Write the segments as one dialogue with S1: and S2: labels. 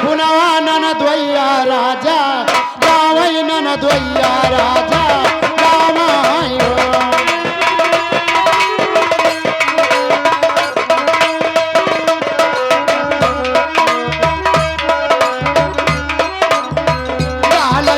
S1: ಹುನವಾನನ ದ್ವಯ್ಯ ರಾಜ ರಾವಯ್ಯನನ ದ್ವಯ್ಯ ರಾಜ ರಾಮಾಯೋ लाला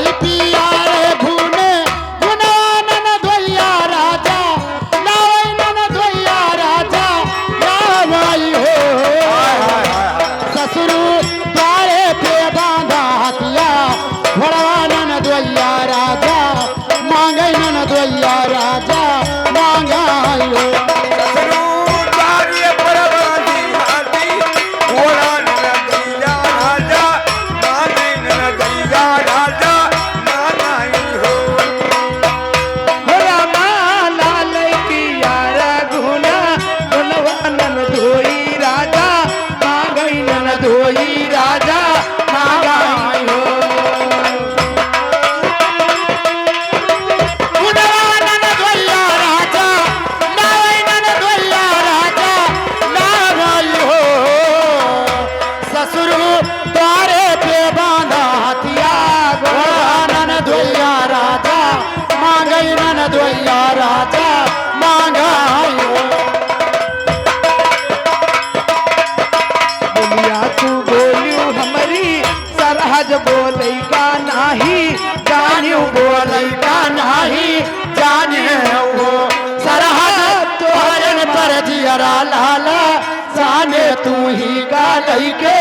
S1: जाने तू ही गा लइके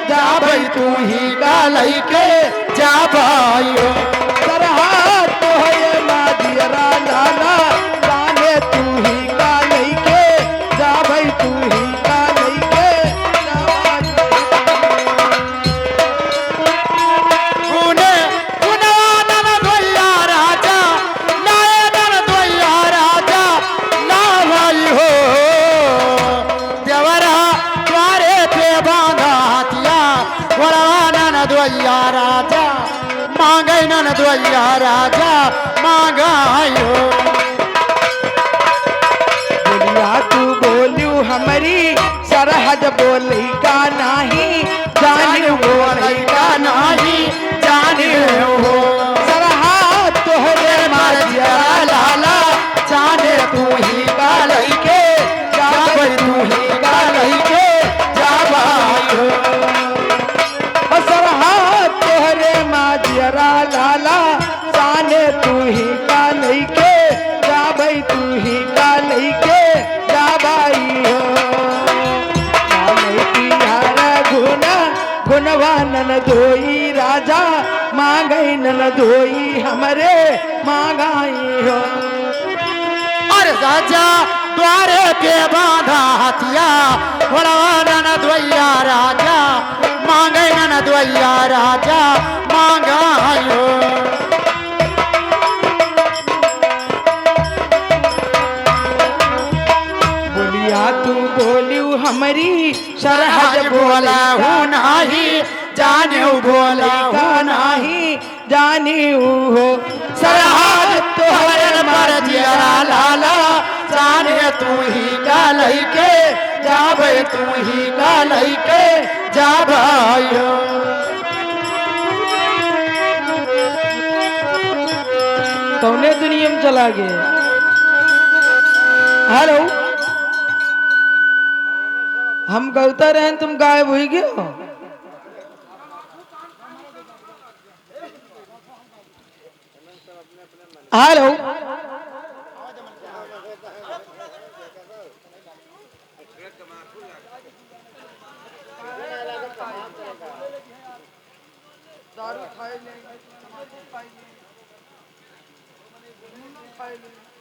S1: जा भाई तू ही गा लइके जा भाई सरहद तो है मादियरा लाला जाने तू ही गा लइके जा भाई तू ही गा लइके जा गुने गुनवानन द्वैया राजा नायनन द्वैया राजा ना भाई हो द्वैया राजा मांगे नन द्वैया राजा मांगायो बोलिया तू बोलू हमारी सरहद बोली का नहीं जाने बोली का नहीं जाने हो सरहद तोहरे मार दिया लाला जाने तू ही का लइके जा भाई तू ही का लइके जा भाई मादियरा लाला जाने तू ही का लइके जा भाई तू ही का लइके जा भाई हो गुना गुनवानन धोई राजा मांगई नन धोई हमरे मांगाई हो और राजा द्वारे पे बांधा हथिया गुनवानन धोइया राजा मांगे नन द्वैया राजा मांगायो बोलिया तू बोलियो हमारी सरहद बोला हूँ नहीं जाने बोला हूँ नहीं जानी हो सरहद तोहरे मर दिया लाला जाने तू ही का लइके जा भाई तू ही का लइके जा भाइयो कौने दुनिया में चला गए हेलो हम गौता रहे तुम गायब हो गए हो हेलो दारू खाए लेंगे, खाए लेंगे।